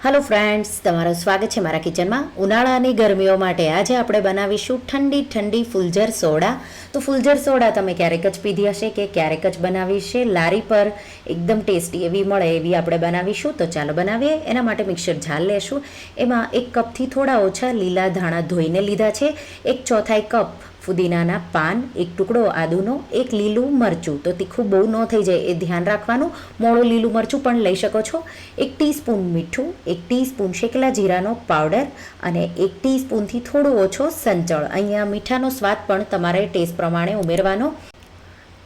Hello friends, તમારું સ્વાગત છે મારા કિચનમાં। ઉનાળાની ગરમીઓ માટે આજે આપણે બનાવીશું ઠંડી ઠંડી ફુલજર સોડા। તો ફુલજર સોડા તમે ક્યારેક જ પીધી હશે કે ક્યારેક જ બનાવી છે, લારી પર એકદમ ટેસ્ટી એવી મળે એવી આપણે બનાવીશું। તો ચાલો બનાવીએ। એના માટે મિક્સર જાર લેશું। એમાં 1 કપથી થોડા ઓછા લીલા ધાણા ધોઈને લીધા છે, 1/4 કપ ફુદીનાના પાન, 1 ટુકડો આદુનો, 1 લીલું મરચું। તો તીખું બહુ ન થઈ જાય એ ધ્યાન રાખવાનું, મોળું લીલું મરચું પણ લઈ શકો છો। 1 ટીસ્પૂન મીઠું, 1 ટીસ્પૂન શેકેલા જીરાનો પાવડર અને 1 ટીસ્પૂનથી થોડો ઓછો સંચળ। અહીંયા મીઠાનો સ્વાદ પણ તમારે ટેસ્ટ પ્રમાણે ઉમેરવાનો।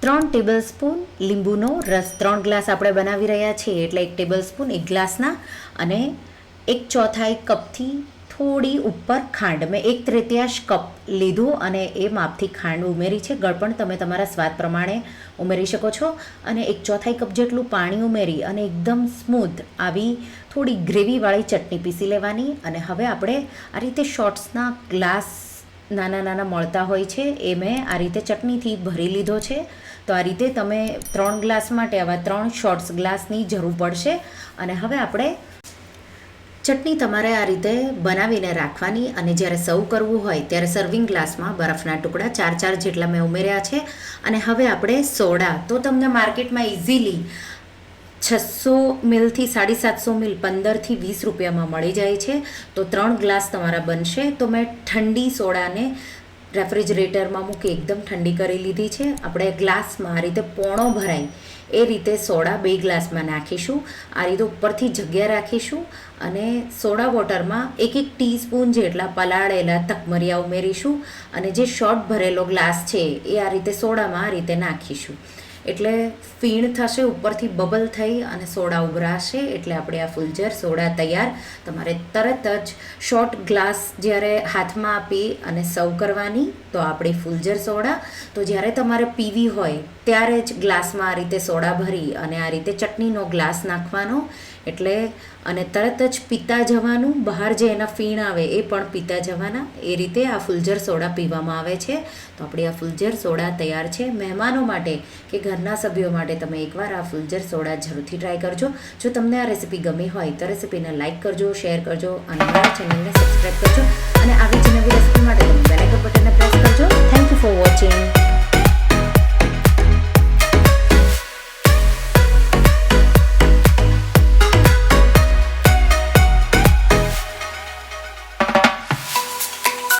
3 ટેબલસ્પૂન લીંબુનો રસ, 3 ગ્લાસ આપણે બનાવી રહ્યા છીએ એટલે 1 ટેબલસ્પૂન 1 ગ્લાસના, અને 1/4 કપથી થોડી ઉપર ખાંડ, મેં 1/3 કપ લીધું અને એ માપથી ખાંડ ઉમેરી છે। ગળપણ તમે તમારા સ્વાદ પ્રમાણે ઉમેરી શકો છો। અને 1/4 કપ જેટલું પાણી ઉમેરી અને એકદમ સ્મૂથ આવી થોડી ગ્રેવીવાળી ચટણી પીસી લેવાની। અને હવે આપણે આ રીતે શોર્ટ્સના ગ્લાસ નાના નાના મળતા હોય છે એ મેં આ રીતે ચટણીથી ભરી લીધો છે। તો આ રીતે તમે 3 ગ્લાસ માટે આવા 3 શોર્ટ્સ ગ્લાસની જરૂર પડશે। અને હવે આપણે ચટણી તમારે આ રીતે બનાવીને રાખવાની, અને જ્યારે સર્વ કરવું હોય ત્યારે સર્વિંગ ગ્લાસમાં બરફના ટુકડા 4 જેટલા મેં ઉમેર્યા છે। અને હવે આપણે સોડા, તો તમને માર્કેટમાં ઇઝીલી 600 મિલથી 750 મિલ 15થી 20 રૂપિયામાં મળી જાય છે। તો 3 ગ્લાસ તમારા બનશે। તો મેં ઠંડી સોડાને રેફ્રિજરેટરમાં મૂકી એકદમ ઠંડી કરી લીધી છે। આપણે ગ્લાસમાં આ રીતે પોણો ભરાય એ રીતે સોડા 2 ગ્લાસમાં નાખીશું। આ રીતે ઉપરથી જગ્યા રાખીશું અને સોડા વોટરમાં 1 ટીસ્પૂન જેટલા પલાળેલા તકમરિયા ઉમેરીશું, અને જે શોર્ટ ભરેલો ગ્લાસ છે એ આ રીતે સોડામાં આ રીતે નાખીશું, એટલે ફીણ થશે, ઉપરથી બબલ થઈ અને સોડા ઉભરાશે, એટલે આપણે આ ફુલજર સોડા તૈયાર। તમારે તરત જ શોર્ટ ગ્લાસ જ્યારે હાથમાં આપી અને સર્વ કરવાની, તો આપણી ફુલજર સોડા, તો જ્યારે તમારે પીવી હોય ત્યારે જ ગ્લાસમાં આ રીતે સોડા ભરી અને આ રીતે ચટણીનો ગ્લાસ નાખવાનો, એટલે અને તરત જ પીતા જવાનું, બહાર જે એના ફીણ આવે એ પણ પીતા જવાના। એ રીતે આ ફુલજર સોડા પીવામાં આવે છે। તો આપણી આ ફુલજર સોડા તૈયાર છે। મહેમાનો માટે કે ઘરના સભ્યો માટે તમે એકવાર આ ફુલજર સોડા જરૂરથી ટ્રાય કરજો। જો તમને આ રેસીપી ગમી હોય તો રેસીપીને લાઇક કરજો, શેર કરજો અને મારા ચેનલને સબસ્ક્રાઈબ કરજો, અને આવી જ નવી રેસીપી માટે તમે બેલ આઇકન બટનને પ્રેસ કરજો। Thank you for watching.